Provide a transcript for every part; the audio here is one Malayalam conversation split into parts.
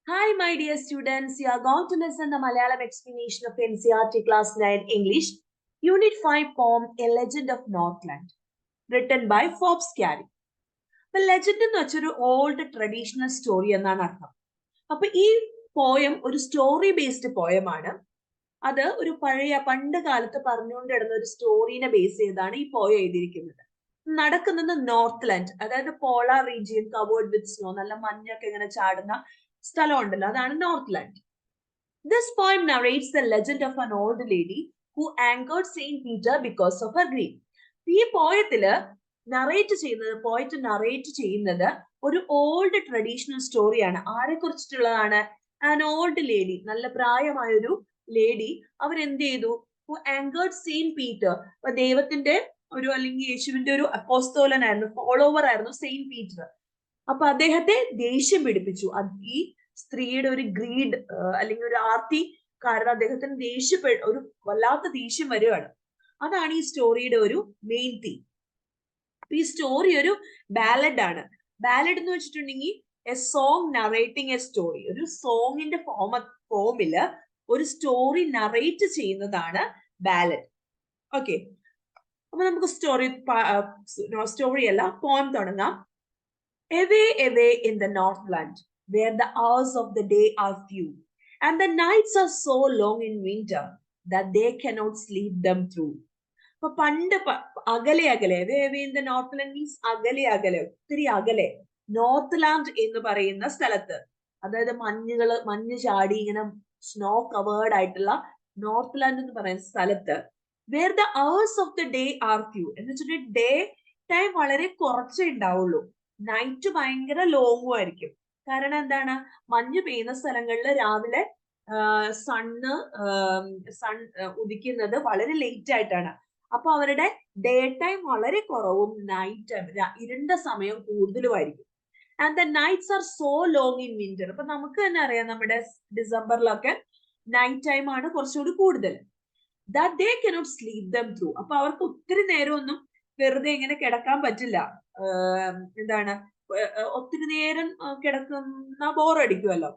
Hi, my dear students. You are going to listen the Malayalam explanation of NCERT Class 9 English, Unit 5 poem A Legend of Northland, written by Forbes Carey. The legend എന്ന് വെച്ചൊരു ഓൾഡ് ട്രഡീഷണൽ സ്റ്റോറി എന്നാണ് അർത്ഥം. അപ്പൊ ഈ പോയം ഒരു സ്റ്റോറി ബേസ്ഡ് പോയമാണ്. അത് ഒരു പണ്ട് കാലത്ത് പറഞ്ഞുകൊണ്ടിരുന്ന ഒരു സ്റ്റോറീനെ ബേസ് ചെയ്താണ് ഈ പോയം എഴുതിയിരിക്കുന്നത്. നടക്കുന്നത് നോർത്ത് ലാൻഡ്, അതായത് polar region covered with snow, നല്ല മഞ്ഞൊക്കെ ഇങ്ങനെ ചാടുന്ന സ്ഥലം ഉണ്ടല്ലോ, അതാണ് north land. This poem narrates the legend of an old lady who angered Saint Peter because of her grief. ഈ പോയത്തില് പോയറ്റ് നറേറ്റ് ചെയ്യുന്നത് ഒരു ഓൾഡ് ട്രഡീഷണൽ സ്റ്റോറിയാണ്. ആരെ കുറിച്ചിട്ടുള്ളതാണ്? ആൻ ഓൾഡ് ലേഡി, നല്ല പ്രായമായ ഒരു ലേഡി. അവരെന്ത് ചെയ്തു? Who anchored Saint Peter. അപ്പൊ ദൈവത്തിന്റെ ഒരു അല്ലെങ്കിൽ യേശുവിന്റെ ഒരു അപ്പോസ്തോലനായിരുന്നു, ഫോളോവർ ആയിരുന്നു സെയിന്റ് പീറ്റർ. അപ്പൊ അദ്ദേഹത്തെ ദേഷ്യം പിടിപ്പിച്ചു. ഈ സ്ത്രീയുടെ ഒരു ഗ്രീഡ് അല്ലെങ്കിൽ ഒരു ആർത്തി കാരണം അദ്ദേഹത്തിന് ഒരു വല്ലാത്ത ദേഷ്യം വരികയാണ്. അതാണ് ഈ സ്റ്റോറിയുടെ ഒരു മെയിൻ തീം. ഈ സ്റ്റോറി ഒരു ബാലഡ് ആണ്. ബാലഡ് എന്ന് വെച്ചിട്ടുണ്ടെങ്കിൽ A song narrating A story. ഒരു സോങ്ങിന്റെ ഫോമില് ഒരു സ്റ്റോറി നറേറ്റ് ചെയ്യുന്നതാണ് ബാലഡ്. ഓക്കെ, അപ്പൊ നമുക്ക് സ്റ്റോറി അല്ല പോം തുടങ്ങാം. Away, away in the Northland, where the hours of the day are few, and the nights are so long in winter that they cannot sleep them through. അപ്പൊ പണ്ട് അകലെ അകലെ, away in the Northland means അകലെ അകലെ, ഒത്തിരി അകലെ, നോർത്ത് ലാൻഡ് എന്ന് പറയുന്ന സ്ഥലത്ത്, അതായത് മഞ്ഞ് ചാടി ഇങ്ങനെ സ്നോ കവേർഡ് ആയിട്ടുള്ള നോർത്ത് ലാൻഡ് എന്ന് പറയുന്ന സ്ഥലത്ത്, where the hours of the day are few, എന്ന് വെച്ചിട്ട് ഡേ ടൈം വളരെ കുറച്ചേ ഉണ്ടാവുള്ളൂ, നൈറ്റ് ഭയങ്കര ലോങ്ങും ആയിരിക്കും. കാരണം എന്താണ്? മഞ്ഞ് പെയ്യുന്ന സ്ഥലങ്ങളിൽ രാവിലെ സൺ ഉദിക്കുന്നത് വളരെ ലേറ്റ് ആയിട്ടാണ്. അപ്പൊ അവരുടെ ഡേ ടൈം വളരെ കുറവും നൈറ്റ് ടൈം ഇരുണ്ട സമയം കൂടുതലുമായിരിക്കും. And the nights are so long in winter. അപ്പൊ നമുക്ക് തന്നെ അറിയാം, നമ്മുടെ ഡിസംബറിലൊക്കെ നൈറ്റ് ടൈം ആണ് കുറച്ചുകൂടി കൂടുതൽ. That they cannot sleep them through. അപ്പൊ അവർക്ക് ഒത്തിരി നേരമൊന്നും വെറുതെ ഇങ്ങനെ കിടക്കാൻ പറ്റില്ല. എന്താണ്, ഒത്തിരി നേരം കിടക്കുന്ന ബോറടിക്കുമല്ലോ.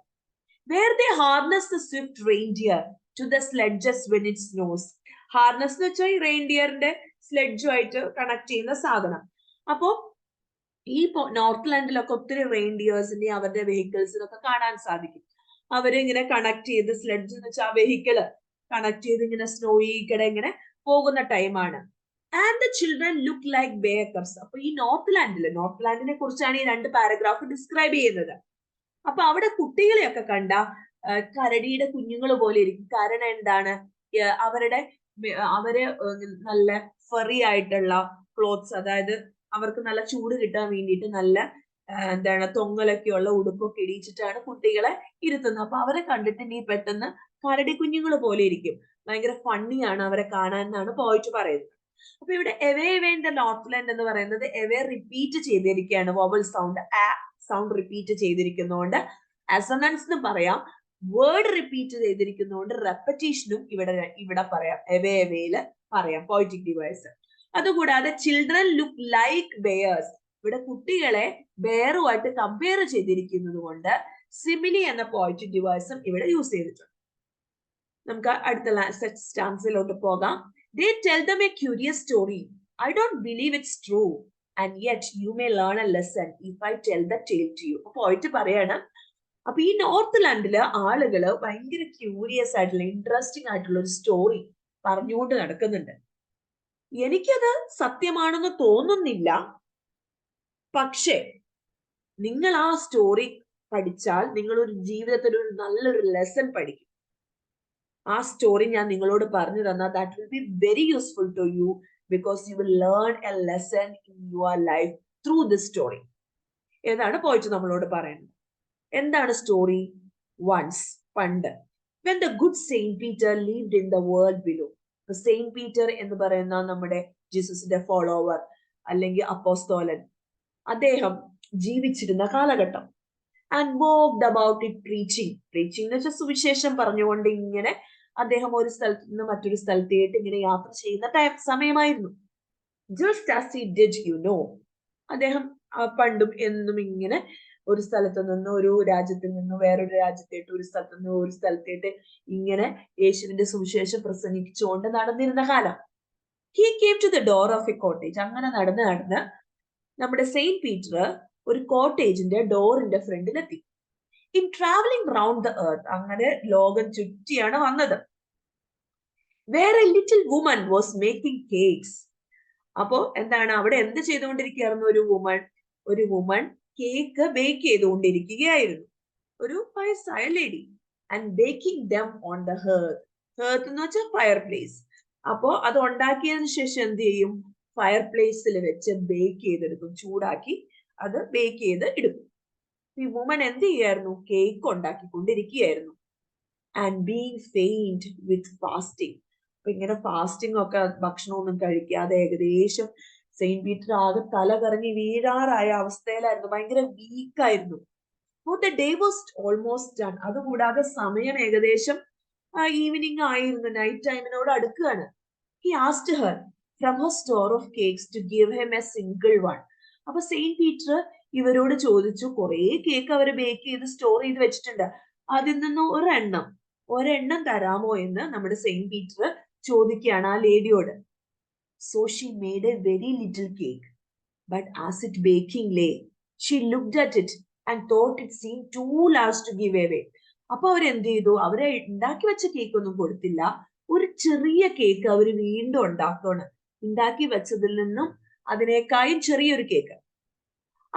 Where they harness the swift reindeer to the sledges when it snows. Harness എന്ന് വെച്ചാൽ ഈ റെയിൻഡിയറിന്റെ സ്ലെഡ്ജുമായിട്ട് കണക്ട് ചെയ്യുന്ന സാധനം. അപ്പോ ഈ നോർത്ത് ലാൻഡിലൊക്കെ ഒത്തിരി റെയിൻഡിയേഴ്സിന്റെ അവരുടെ വെഹിക്കിൾസിനൊക്കെ കാണാൻ സാധിക്കും. അവരിങ്ങനെ കണക്ട് ചെയ്ത്, സ്ലെഡ്ജ് എന്ന് വെച്ചാൽ ആ വെഹിക്കിള് കണക്ട് ചെയ്ത് ഇങ്ങനെ സ്നോയിക്കടെ ഇങ്ങനെ പോകുന്ന ടൈമാണ്. And the children look like bear cubs. അപ്പൊ ഈ നോർത്ത് ലാൻഡിനെ കുറിച്ചാണ് ഈ 2 പാരഗ്രാഫ് ഡിസ്ക്രൈബ് ചെയ്യുന്നത്. അപ്പൊ അവിടെ കുട്ടികളെയൊക്കെ കണ്ട കരടിയുടെ കുഞ്ഞുങ്ങൾ പോലെ ഇരിക്കും. കാരണം എന്താണ്? അവര് നല്ല ഫെറി ആയിട്ടുള്ള ക്ലോത്ത്സ്, അതായത് അവർക്ക് നല്ല ചൂട് കിട്ടാൻ വേണ്ടിയിട്ട് നല്ല തൊങ്ങലൊക്കെയുള്ള ഉടുപ്പൊക്കെ ഇടിച്ചിട്ടാണ് കുട്ടികളെ ഇരുത്തുന്നത്. അപ്പൊ അവരെ കണ്ടിട്ട് നീ പെട്ടെന്ന് കരടി കുഞ്ഞുങ്ങൾ പോലെ ഇരിക്കും. ഭയങ്കര ഫണ്ണിയാണ് അവരെ കാണാൻ എന്നാണ് പോയിട്ട് പറയുന്നത്. അപ്പൊ ഇവിടെ away away in the north land എന്ന് പറയുന്നത് എവേ റിപ്പീറ്റ് ചെയ്തിരിക്കുകയാണ്. വോവൽ സൗണ്ട് റിപ്പീറ്റ് ചെയ്തിരിക്കുന്നതുകൊണ്ട് അസണൻസ് എന്ന് പറയാം. വേർഡ് റിപ്പീറ്റ് ചെയ്തിരിക്കുന്നതുകൊണ്ട് റെപ്പറ്റീഷനും ഇവിടെ പറയാം, എവേ എവേയില് പറയാം, പോയിറ്റിക് ഡിവൈസ്. അതുകൂടാതെ ചിൽഡ്രൻ ലുക്ക് ലൈക്ക് ബെയേഴ്സ്, ഇവിടെ കുട്ടികളെ ബെയറുമായിട്ട് കമ്പയർ ചെയ്തിരിക്കുന്നത് കൊണ്ട് സിമിലി എന്ന പോയിറ്റിക് ഡിവൈസും ഇവിടെ യൂസ് ചെയ്തിട്ടുണ്ട്. നമുക്ക് അടുത്ത സ്റ്റാൻസിലോട്ട് പോകാം. They tell them a curious story. I don't believe it's true, and yet you may learn a lesson if I tell the tale to you. പോയിട്ട് പറയാണ്, അപ്പൊ ഈ നോർത്ത് ലാൻഡില് ആളുകള് ഭയങ്കര ക്യൂരിയസ് ആയിട്ടുള്ള, ഇൻട്രസ്റ്റിംഗ് ആയിട്ടുള്ള ഒരു സ്റ്റോറി പറഞ്ഞുകൊണ്ട് നടക്കുന്നുണ്ട്. എനിക്കത് സത്യമാണെന്ന് തോന്നുന്നില്ല, പക്ഷേ നിങ്ങൾ ആ സ്റ്റോറി പഠിച്ചാൽ നിങ്ങൾ ഒരു ജീവിതത്തിൽ ഒരു നല്ലൊരു ലെസൺ പഠിക്കും. ആ സ്റ്റോറി ഞാൻ നിങ്ങളോട് പറഞ്ഞു തന്നാൽ that will be very useful to you because you will learn a lesson in your life through this story. ഏതാണ് പോയിട്ട് നമ്മളോട് പറയുന്നത്? എന്താണ് സ്റ്റോറി? വൺസ്, പണ്ട്, when the good Saint Peter lived in the world below. Saint Peter എന്ന് പറയുന്ന നമ്മുടെ ജീസസിന്റെ ഫോളോവർ അല്ലെങ്കിൽ അപ്പോസ്തോലൻ, അദ്ദേഹം ജീവിച്ചിരുന്ന കാലഘട്ടം. And walked about it preaching എന്ന് വെച്ചാൽ സുവിശേഷം പറഞ്ഞുകൊണ്ട് ഇങ്ങനെ അദ്ദേഹം ഒരു സ്ഥലത്ത് നിന്ന് മറ്റൊരു സ്ഥലത്തേക്ക് ഇങ്ങനെ യാത്ര ചെയ്യുന്ന സമയമായിരുന്നു. ജസ്റ്റ് ആസ് ഹി ഡിഡ്, അദ്ദേഹം പണ്ടും എന്നും ഇങ്ങനെ ഒരു സ്ഥലത്ത് നിന്ന് ഒരു രാജ്യത്തിൽ നിന്ന് വേറൊരു രാജ്യത്തേട്ട്, ഒരു സ്ഥലത്ത് നിന്ന് ഒരു സ്ഥലത്തേട്ട് ഇങ്ങനെ യേശുവിന്റെ സുവിശേഷം പ്രസംഗിച്ചുകൊണ്ട് നടന്നിരുന്ന കാലം. He came to the door of a cottage. അങ്ങനെ നടന്ന് നമ്മുടെ സെയിന്റ് പീറ്റർ ഒരു കോട്ടേജിന്റെ ഡോറിന്റെ ഫ്രണ്ടിലെത്തി. In travelling round the earth, അങ്ങനെ ലോകം ചുറ്റിയാണ് വന്നത്. Where a little woman was making cakes. അപ്പോ എന്താണ്, അവിടെ എന്ത് ചെയ്തുകൊണ്ടിരിക്കുകയായിരുന്നു? ഒരു വുമൺ കേക്ക് ബേക്ക് ചെയ്തുകൊണ്ടിരിക്കുകയായിരുന്നു, ഒരു വയസ്സായ lady. And baking them on the hearth. Hearth എന്ന് വെച്ചാൽ ഫയർ പ്ലേസ്. അപ്പോ അത് ഉണ്ടാക്കിയതിനു ശേഷം എന്ത് ചെയ്യും? ഫയർ പ്ലേസിൽ വെച്ച് ബേക്ക് ചെയ്തെടുക്കും, ചൂടാക്കി അത് ബേക്ക് ചെയ്ത് എടുക്കും. ഈ വുമൺ എന്ത് ചെയ്യായിരുന്നു? കേക്ക് ഉണ്ടാക്കിക്കൊണ്ടിരിക്കുകയായിരുന്നു. And being faint with fasting. അപ്പൊ ഇങ്ങനെ ഫാസ്റ്റിംഗ് ഒക്കെ, ഭക്ഷണമൊന്നും കഴിക്കാതെ ഏകദേശം സെയിന്റ് പീറ്റർ ആകെ തല കറങ്ങി വീഴാറായ അവസ്ഥയിലായിരുന്നു, ഭയങ്കര വീക്കായിരുന്നു. The day was almost done. അതുകൂടാതെ സമയം ഏകദേശം ഈവനിങ് ആയിരുന്നു, നൈറ്റ് ടൈമിനോട് അടുക്കുകയാണ്. He asked her from her store of cakes to give him a single one. അപ്പൊ സെയിന്റ് പീറ്റർ ഇവരോട് ചോദിച്ചു, കുറെ കേക്ക് അവർ ബേക്ക് ചെയ്ത് സ്റ്റോർ ചെയ്ത് വെച്ചിട്ടുണ്ട്, അതിൽ നിന്ന് ഒരെണ്ണം തരാമോ എന്ന് നമ്മുടെ സെയിന്റ് പീറ്റർ ചോദിക്കുകയാണ് ആ ലേഡിയോട്. So she made a very little cake, but as it baking lay she looked at it and thought it seem too large to give away. അപ്പൊ അവരെന്ത് ചെയ്തു? അവരെ ഉണ്ടാക്കി വെച്ച കേക്ക് ഒന്നും കൊടുത്തില്ല, ഒരു ചെറിയ കേക്ക് അവർ വീണ്ടും ഉണ്ടാക്കുകയാണ്. ഉണ്ടാക്കി വെച്ചതിൽ നിന്നും അതിനേക്കാളും ചെറിയൊരു കേക്ക്.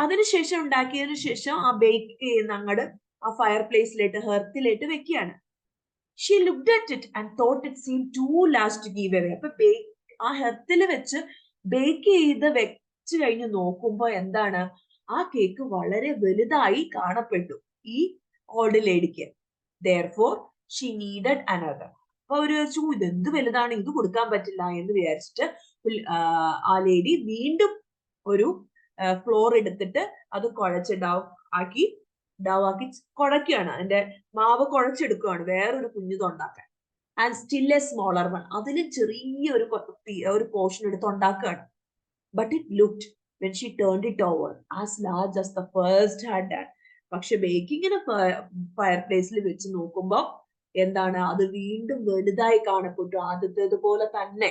അതിനുശേഷം ഉണ്ടാക്കിയതിനു ശേഷം ആ ബേക്ക് ചെയ്യുന്ന അങ്ങോട്ട് ആ ഫയർ പ്ലേസിലേട്ട്, ഹെർത്തിലേട്ട് വെക്കുകയാണ്. She looked at it and thought it seem too large to give away. അപ്പൊ ആ ഹെർത്തിൽ വെച്ച് ബേക്ക് ചെയ്ത് വെച്ച് കഴിഞ്ഞ് നോക്കുമ്പോ എന്താണ്, ആ കേക്ക് വളരെ വലുതായി കാണപ്പെട്ടു ഈ old ലേഡിക്ക്. Therefore she needed another. അപ്പൊ അവര് ചോദിച്ചു, ഇതെന്ത് വലുതാണ്, ഇത് കൊടുക്കാൻ പറ്റില്ല എന്ന് വിചാരിച്ചിട്ട് ആ ലേഡി വീണ്ടും ഒരു ഫ്ലോർ എടുത്തിട്ട് അത് കുഴച്ച് ഡവ് ആക്കി കുഴക്കുകയാണ്, അതിന്റെ മാവ് കുഴച്ചെടുക്കുകയാണ് വേറൊരു കുഞ്ഞിതുണ്ടാക്കാൻ. And still a smaller one, അതിലും ചെറിയൊരു പോർഷൻ എടുത്ത് ഉണ്ടാക്കുകയാണ്. But it looked when she turned it over as large as the first had done. പക്ഷെ ബേക്കിങ്ങിന് ഫയർ പ്ലേസിൽ വെച്ച് നോക്കുമ്പോ എന്താണ്, അത് വീണ്ടും വലുതായി കാണപ്പെട്ടു, ആദ്യത്തേതുപോലെ തന്നെ.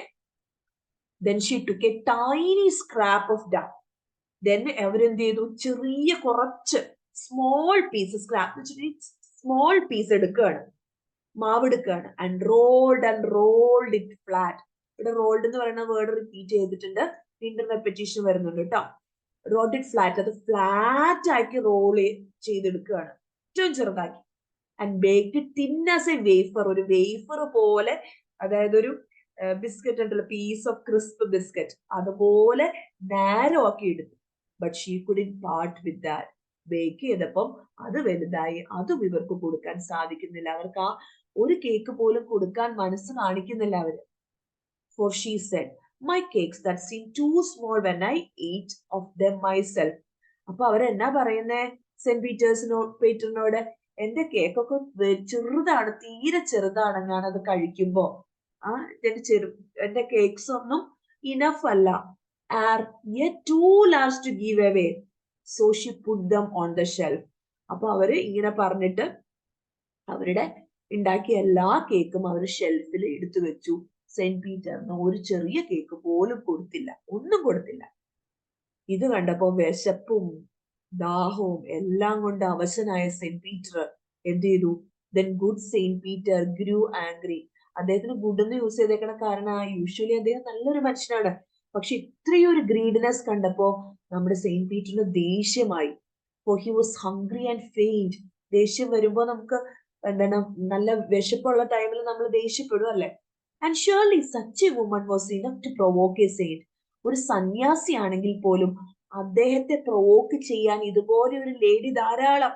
Then she took a tiny scrap of dough. Then അവരെന്ത് ചെയ്തു? ചെറിയ കുറച്ച് സ്മോൾ പീസ്, സ്മോൾ പീസ് എടുക്കുകയാണ്, മാവ് എടുക്കുകയാണ്. And rolled it flat. ഇവിടെ റോൾഡ് എന്ന് പറയുന്ന വേർഡ് റിപ്പീറ്റ് ചെയ്തിട്ടുണ്ട്, വീണ്ടും റെപ്പറ്റീഷൻ വരുന്നുണ്ട് കേട്ടോ. റോൾഡ് ഇറ്റ് ഫ്ലാറ്റ്, അത് ഫ്ലാറ്റ് ആക്കി റോൾ ചെയ്തെടുക്കുകയാണ്, ഏറ്റവും ചെറുതാക്കി. And baked thin as a wafer, ഒരു വേഫർ പോലെ, അതായത് ഒരു ബിസ്ക്കറ്റ് ഉണ്ടല്ലോ, പീസ് ഓഫ് ക്രിസ്പ് ബിസ്ക്കറ്റ്, അതുപോലെ നാരോ ആക്കി എടുത്തു. But she couldn't part with that. Bake ചെയ്തപ്പം അത് വലുതായി, അതും ഇവർക്ക് കൊടുക്കാൻ സാധിക്കുന്നില്ല, അവർക്ക് ആ ഒരു കേക്ക് പോലും കൊടുക്കാൻ മനസ്സ് കാണിക്കുന്നില്ല അവര്. For she said, my cakes that seem too small when I eat of them myself. അപ്പൊ അവരെന്നാ പറയുന്നേ സെന്റ് പീറ്ററിനോട്? എന്റെ കേക്കൊക്കെ ചെറുതാണ്, തീരെ ചെറുതാണ്, ഞാനത് കഴിക്കുമ്പോ എന്റെ കേക്ക്സ് ഒന്നും ഇനഫ് അല്ല, are yet too large to give away. So she put them on the shelf. അപ്പൊ അവര് ഇങ്ങനെ പറഞ്ഞിട്ട് അവരുടെ ഉണ്ടാക്കിയ എല്ലാ കേക്കും അവർ ഷെൽഫിൽ എടുത്തു വെച്ചു. സെന്റ് പീറ്ററിന് ഒരു ചെറിയ കേക്ക് പോലും കൊടുത്തില്ല, ഒന്നും കൊടുത്തില്ല. ഇത് കണ്ടപ്പോ വിശപ്പും ദാഹവും എല്ലാം കൊണ്ട് അവശനായ സെന്റ് പീറ്റർ എന്ത് ചെയ്തു? Then good Saint Peter grew angry. അദ്ദേഹത്തിന് ഗുഡ് എന്ന് യൂസ് ചെയ്തേക്കണ കാരണം യൂഷ്വലി അദ്ദേഹം നല്ലൊരു മനുഷ്യനാണ്, പക്ഷെ ഇത്രയൊരു ഗ്രീഡിനെസ് കണ്ടപ്പോ നമ്മുടെ Saint പീറ്ററിന് ദേഷ്യമായി. For he was hungry and faint. ദേഷ്യം വരുമ്പോ നമുക്ക് എന്താണ്, നല്ല വിശപ്പുള്ള ടൈമിൽ നമ്മൾ ദേഷ്യപ്പെടും അല്ലെ? And surely such a woman was enough to provoke a saint. ഒരു സന്യാസി ആണെങ്കിൽ പോലും അദ്ദേഹത്തെ പ്രൊവോക്ക് ചെയ്യാൻ ഇതുപോലെ ഒരു ലേഡി ധാരാളം.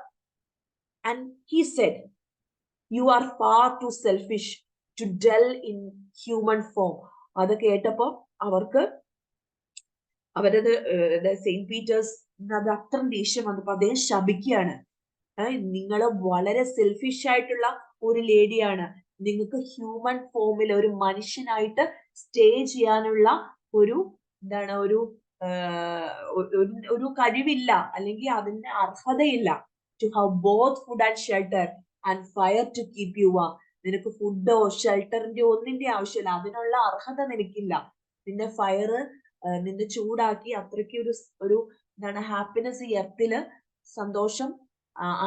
And he said, you are far too selfish to dwell in human form. അത് കേട്ടപ്പോ അവരത് സെയിന്റ് പീറ്റേഴ്സ് അത് അത്ര ദേഷ്യം വന്നപ്പോ അദ്ദേഹം ശപിക്കുകയാണ്. നിങ്ങൾ വളരെ സെൽഫിഷ് ആയിട്ടുള്ള ഒരു ലേഡിയാണ്, നിങ്ങൾക്ക് ഹ്യൂമൻ ഫോമിൽ ഒരു മനുഷ്യനായിട്ട് സ്റ്റേ ചെയ്യാനുള്ള ഒരു ഒരു കഴിവില്ല, അല്ലെങ്കിൽ അതിന്റെ അർഹതയില്ല. To have both food and shelter and fire to keep you warm. നിനക്ക് ഫുഡോ ഷെൽട്ടറിന്റെ ഒന്നിന്റെ ആവശ്യമില്ല, അതിനുള്ള അർഹത നിനക്കില്ല. നിന്നെ ഫയർ നിന്നെ ചൂടാക്കി അത്രയ്ക്ക് ഒരു എന്താണ് ഹാപ്പിനെസ്, ഈ എർത്തില് സന്തോഷം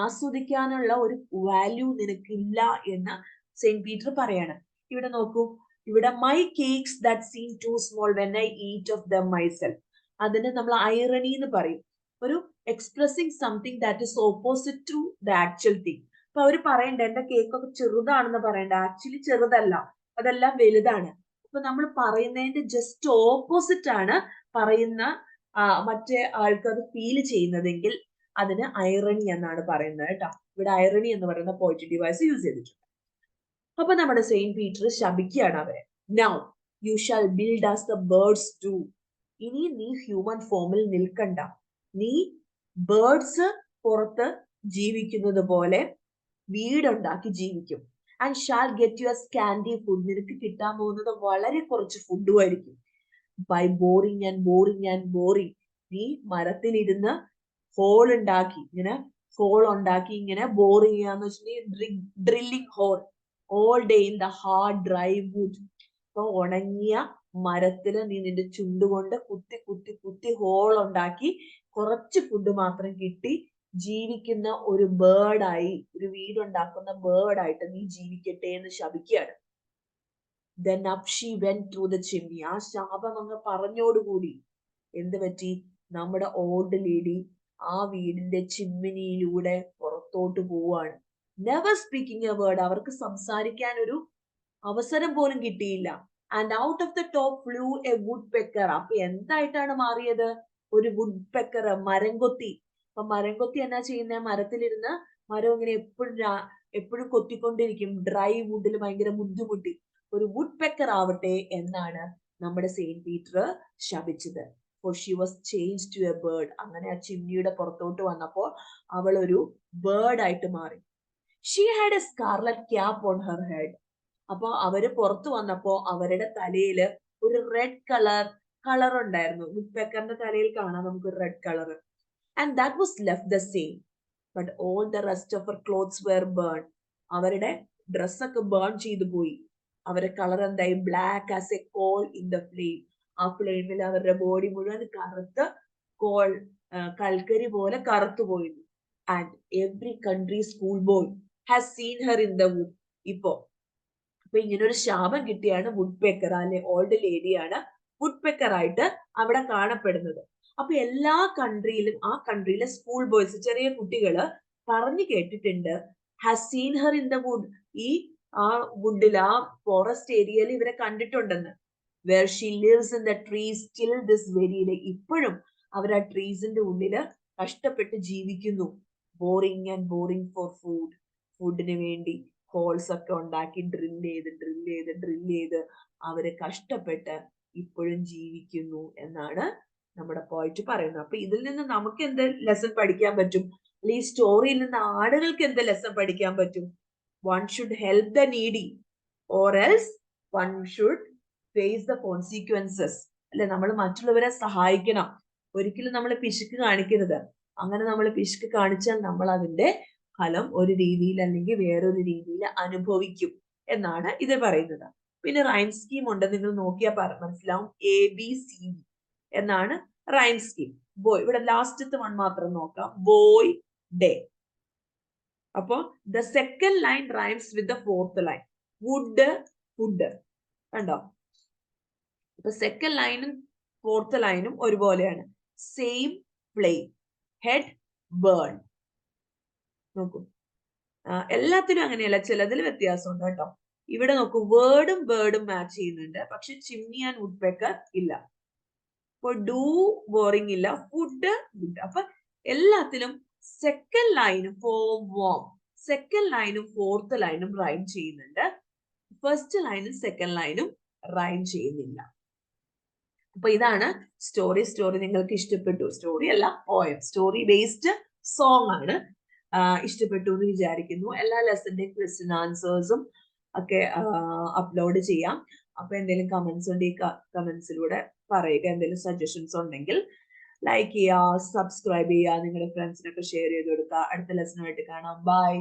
ആസ്വദിക്കാനുള്ള ഒരു വാല്യൂ നിനക്കില്ല എന്ന് സെയിന്റ് പീറ്റർ പറയാണ്. ഇവിടെ നോക്കൂ, ഇവിടെ my cakes that seem too small when I eat of them myself. അതിന് നമ്മൾ ഐറണി എന്ന് പറയും. ഒരു expressing something that is opposite to the actual thing. അപ്പൊ അവര് പറയണ്ട എന്റെ കേക്ക് ഒക്കെ ചെറുതാണെന്ന് പറയണ്ട, ആക്ച്വലി ചെറുതല്ല, അതെല്ലാം വലുതാണ്. അപ്പൊ നമ്മൾ പറയുന്നതിന്റെ ജസ്റ്റ് ഓപ്പോസിറ്റ് ആണ് പറയുന്ന മറ്റേ ആൾക്ക് അത് ഫീൽ ചെയ്യുന്നതെങ്കിൽ അതിന് ഐറണി എന്നാണ് പറയുന്നത് കേട്ടോ. ഇവിടെ ഐറണി എന്ന് പറയുന്ന പോയിറ്റിക് ഡിവൈസ് യൂസ് ചെയ്തിട്ടുണ്ട്. അപ്പൊ നമ്മുടെ സെയിന്റ് പീറ്റർ ശപിക്കുകയാണ് അവരെ. Now you shall build as the birds do. ഇനി നീ ഹ്യൂമൻ ഫോമിൽ നിൽക്കണ്ട, നീ ബേർഡ്സ് പുറത്ത് ജീവിക്കുന്നത് പോലെ വീടുണ്ടാക്കി ജീവിക്കും. And shall get your scanty food. നിനക്ക് കിട്ടാൻ പോകുന്നത് വളരെ കുറച്ച് ഫുഡുമായിരിക്കും. By boring and boring and boring. നീ മരത്തിലിരുന്ന് ഹോൾ ഉണ്ടാക്കി, ഇങ്ങനെ ഹോൾ ഉണ്ടാക്കി ഇങ്ങനെ ബോർ ചെയ്യാന്ന് വെച്ചിട്ടുണ്ടെങ്കിൽ drilling hole all day in the hard dry wood. അപ്പൊ ഉണങ്ങിയ മരത്തില് നീ നിന്റെ ചുണ്ടുകൊണ്ട് കുത്തി കുത്തി കുത്തി ഹോൾ ഉണ്ടാക്കി കുറച്ച് ഫുഡ് മാത്രം കിട്ടി ജീവിക്കുന്ന ഒരു ബേർഡായി, ഒരു വീടുണ്ടാക്കുന്ന ബേർഡായിട്ട് നീ ജീവിക്കട്ടെ എന്ന് ശപിക്കുകയാണ്. Then up she went through the chimney. ആ ശാപം അങ്ങ് പറഞ്ഞോടുകൂടി എന്ത് പറ്റി? നമ്മുടെ ഓൾഡ് ലേഡി ആ വീടിന്റെ ചിമ്മിനിയിലൂടെ പുറത്തോട്ട് പോവാണ്. Never speaking a word. അവർക്ക് സംസാരിക്കാൻ ഒരു അവസരം പോലും കിട്ടിയില്ല. And out of the top flue a woodpecker. അപ്പൊ എന്തായിട്ടാണ് മാറിയത്? ഒരു വുഡ് പെക്കർ, മരംകൊത്തി. അപ്പൊ മരംകൊത്തി എന്നാ ചെയ്യുന്നത്? മരത്തിലിരുന്ന് മരം ഇങ്ങനെ എപ്പോഴും കൊത്തിക്കൊണ്ടിരിക്കും. ഡ്രൈ വുഡിൽ ഭയങ്കര ബുദ്ധിമുട്ടി. ഒരു വുഡ് പെക്കർ ആവട്ടെ എന്നാണ് നമ്മുടെ സെയിന്റ് പീറ്റർ ശപിച്ചത്. For she was changed to a bird. അങ്ങനെ ആ ചിമ്മിയുടെ പുറത്തോട്ട് വന്നപ്പോൾ അവൾ ഒരു ബേർഡ് ആയിട്ട് മാറി. She had a scarlet cap on her head. അപ്പൊ അവര് പുറത്തു വന്നപ്പോ അവരുടെ തലയിൽ ഒരു റെഡ് കളർ ഉണ്ടായിരുന്നു. വുഡ് പെക്കറിന്റെ തലയിൽ കാണാം നമുക്ക് red colour. And that was left the same. But all the rest of her clothes were burned. അവരുടെ ഡ്രസ്സൊക്കെ ബേൺ ചെയ്തു പോയി. അവരുടെ കളർ എന്തായി? Black as A call in the flame. ആ ഫ്ലെയിമിൽ അവരുടെ ബോഡി മുഴുവൻ കറുത്ത് കൽക്കരി പോലെ കറുത്തു പോയിരുന്നു. And every country school boy has seen her in the wood. അപ്പൊ ഇങ്ങനെ ഒരു ശാപം കിട്ടിയാണ് വുഡ് പെക്കർ, അല്ലെ ഓൾഡ് ലേഡിയാണ് വുഡ് പെക്കർ ആയിട്ട് അവിടെ കാണപ്പെടുന്നത്. അപ്പൊ എല്ലാ കൺട്രിയിലും ആ കൺട്രിയിലെ സ്കൂൾ ബോയ്സ്, ചെറിയ കുട്ടികള് പറഞ്ഞു കേട്ടിട്ടുണ്ട് has seen her in the wood. ആ വുഡിൽ, ആ ഫോറസ്റ്റ് ഏരിയയിൽ ഇവരെ കണ്ടിട്ടുണ്ടെന്ന്. Where she lives in the trees till this very day. ഇപ്പോഴും അവർ ആ ട്രീസിന്റെ ഉള്ളില് കഷ്ടപ്പെട്ട് ജീവിക്കുന്നു. Boring and boring for food. ഫുഡിന് വേണ്ടി ഹോൾസ് ഒക്കെ ഉണ്ടാക്കി ഡ്രിൽ ചെയ്ത് അവര് കഷ്ടപ്പെട്ട് ഇപ്പോഴും ജീവിക്കുന്നു എന്നാണ് നമ്മുടെ പോയിറ്റ് പറയുന്നത്. അപ്പൊ ഇതിൽ നിന്ന് നമുക്ക് എന്ത് ലെസൺ പഠിക്കാൻ പറ്റും? അല്ലെ ഈ സ്റ്റോറിയിൽ നിന്ന് ആളുകൾക്ക് എന്ത് ലെസൺ പഠിക്കാൻ പറ്റും? One should help the needy or else one should face the consequences. അല്ലെ, നമ്മൾ മറ്റുള്ളവരെ സഹായിക്കണം. ഒരിക്കലും നമ്മൾ പിശുക്ക് കാണിക്കരുത്. അങ്ങനെ നമ്മൾ പിശുക്ക് കാണിച്ചാൽ നമ്മൾ അതിന്റെ ഫലം ഒരു രീതിയിൽ അല്ലെങ്കിൽ വേറൊരു രീതിയിൽ അനുഭവിക്കും എന്നാണ് ഇത് പറയുന്നത്. പിന്നെ റൈം സ്കീം ഉണ്ട്, നിങ്ങൾ നോക്കിയാൽ മനസ്സിലാവും. ABCD എന്നാണ് റൈം സ്കീം. ബോയ്, ഇവിടെ ലാസ്റ്റത്തെ വൺ മാത്രം നോക്കാം. Boy day. അപ്പൊ the second line rhymes with the fourth line. Wood food. കണ്ടോ? അപ്പൊ സെക്കൻഡ് ലൈനും ഫോർത്ത് ലൈനും ഒരുപോലെയാണ്. Same flame, head burn. നോക്കൂ, എല്ലാത്തിനും അങ്ങനെയല്ല, ചിലതിൽ വ്യത്യാസമുണ്ട് കേട്ടോ. ഇവിടെ നോക്കൂ, വേർഡും ബേർഡും മാച്ച് ചെയ്യുന്നുണ്ട്, പക്ഷെ ചിമ്നി ആൻഡ് വുഡ് പെക്കർ ഇല്ല. ഇപ്പൊ ഡു ബോറിംഗ് ഇല്ല, ഫുഡ് ഗുഡ്. അപ്പൊ എല്ലാത്തിലും സെക്കൻഡ് ലൈനും സെക്കൻഡ് ലൈനും ഫോർത്ത് ലൈനും റൈം ചെയ്യുന്നുണ്ട്. ഫസ്റ്റ് ലൈനും സെക്കൻഡ് ലൈനും റൈം ചെയ്യുന്നില്ല. അപ്പൊ ഇതാണ് സ്റ്റോറി. നിങ്ങൾക്ക് ഇഷ്ടപ്പെട്ടു? സ്റ്റോറി അല്ല, പോയം. സ്റ്റോറി ബേസ്ഡ് സോങ് ആണ്. ഇഷ്ടപ്പെട്ടു എന്ന് വിചാരിക്കുന്നു. എല്ലാ ലെസന്റെയും ക്വസ്റ്റ്യൻ ആൻസേഴ്സും ഒക്കെ അപ്ലോഡ് ചെയ്യാം. അപ്പൊ എന്തെങ്കിലും കമന്റ്സ് ഉണ്ട്, ഈ കമന്റ്സിലൂടെ പറയുക. എന്തെങ്കിലും സജഷൻസ് ഉണ്ടെങ്കിൽ ലൈക്ക് ചെയ്യുക, സബ്സ്ക്രൈബ് ചെയ്യുക, നിങ്ങളുടെ ഫ്രണ്ട്സിനൊക്കെ ഷെയർ ചെയ്ത് കൊടുക്കുക. അടുത്ത ലെസണുമായിട്ട് കാണാം. ബൈ.